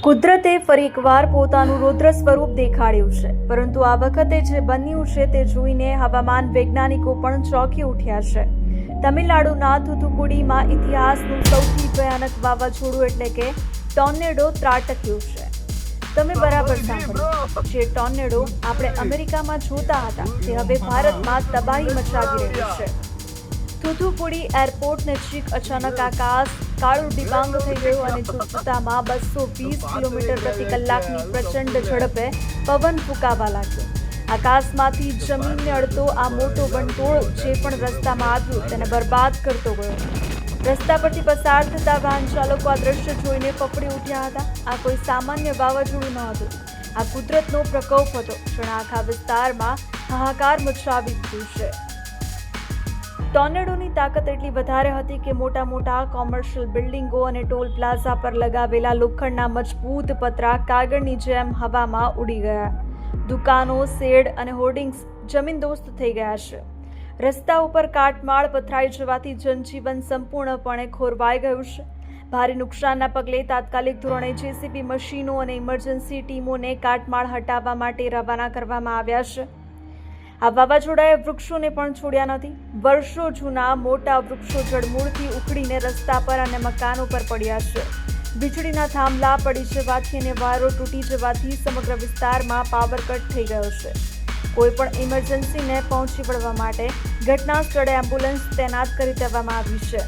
કુદરતે ફરી એકવાર પોતાનું રૌદ્ર સ્વરૂપ દેખાડ્યું છે, પરંતુ આ વખતે જે બન્યું છે તે જોઈને હવામાન વૈજ્ઞાનિકો પણ ચોંકી ઉઠ્યા છે. તમિલનાડુના થુથુકુડીમાં ઇતિહાસનું સૌથી ભયાનક વાવાઝોડું એટલે કે ટોર્નેડો ત્રાટક્યું છે. તમે બરાબર સાંભળ્યું, જે ટોર્નેડો આપણે અમેરિકામાં જોતા હતા તે હવે ભારતમાં તબાહી મચાવી રહ્યું છે. થુથુકુડી એરપોર્ટ નજીક અચાનક આકાશ કાળું ડિબાંગ થઈ ગયું અને જોતજોતામાં 220 કિલોમીટર પ્રતિ કલાકની પ્રચંડ ઝડપે પવન ફૂંકાવા લાગ્યો. આકાશમાંથી જમીનને અડતો આ મોટો વંટોળ જે પણ રસ્તામાં આવ્યો તેને બરબાદ કરતો ગયો. રસ્તા પરથી પસાર થતા વાહન ચાલકો આ દ્રશ્ય જોઈને ફફડી ઉઠ્યા હતા. આ કોઈ સામાન્ય વાવાઝોડું ન હતું, આ કુદરતનો પ્રકોપ હતો જેણે આખા વિસ્તારમાં હાહાકાર મચાવી દીધું છે. ટોર્નેડોની તાકાત એટલી વધારે હતી કે મોટા મોટા કોમર્શિયલ બિલ્ડિંગો અને ટોલ પ્લાઝા પર લગાવેલા લોખંડના મજબૂત પતરા કાગળની જેમ હવામાં ઉડી ગયા. દુકાનો, શેડ અને હોર્ડિંગ્સ જમીનદોસ્ત થઈ ગયા છે. રસ્તા ઉપર કાટમાળ પથરાઈ જવાથી જનજીવન સંપૂર્ણપણે ખોરવાઈ ગયું છે. ભારે નુકસાનના પગલે તાત્કાલિક ધોરણે જેસીબી મશીનો અને ઇમરજન્સી ટીમોને કાટમાળ હટાવવા માટે રવાના કરવામાં આવ્યા છે. આ વાવાઝોડાએ વૃક્ષોને પણ છોડ્યા નથી. વર્ષો જૂના મોટા વૃક્ષો જડમૂળથી ઉખડીને રસ્તા પર અને મકાનો પર પડ્યા છે. વીજળીના થાંભલા પડી જવાથી અને વાયરો તૂટી જવાથી સમગ્ર વિસ્તારમાં પાવર કટ થઈ ગયો છે. કોઈ પણ ઇમરજન્સીને પહોંચી વળવા માટે ઘટના સ્થળે એમ્બ્યુલન્સ તૈનાત કરી દેવામાં આવી છે.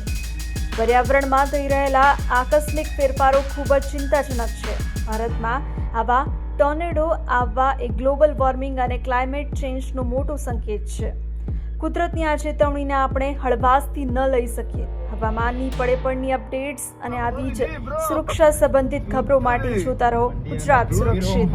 પર્યાવરણમાં થઈ રહેલા આકસ્મિક ફેરફારો ખૂબ જ ચિંતાજનક છે. ભારતમાં આવા ટોર્નેડો આવવા એ ગ્લોબલ વોર્મિંગ અને ક્લાઇમેટ ચેન્જનો મોટો સંકેત છે. કુદરતની આ ચેતવણીને આપણે હળવાશથી ન લઈ શકીએ. હવામાનની પડેપણની અપડેટ્સ અને આવી જ સુરક્ષા સંબંધિત ખબરો માટે જોતા રહો ગુજરાત સુરક્ષિત.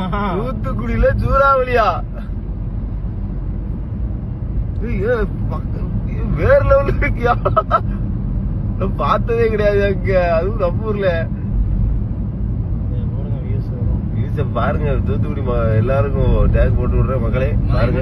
பார்த்ததே கிடையாது அங்க, அதுவும் நம்ம ஊர்ல. பாருங்க, தூத்துக்குடி எல்லாருக்கும் டேக் போட்டு விடுற மக்களே பாருங்க.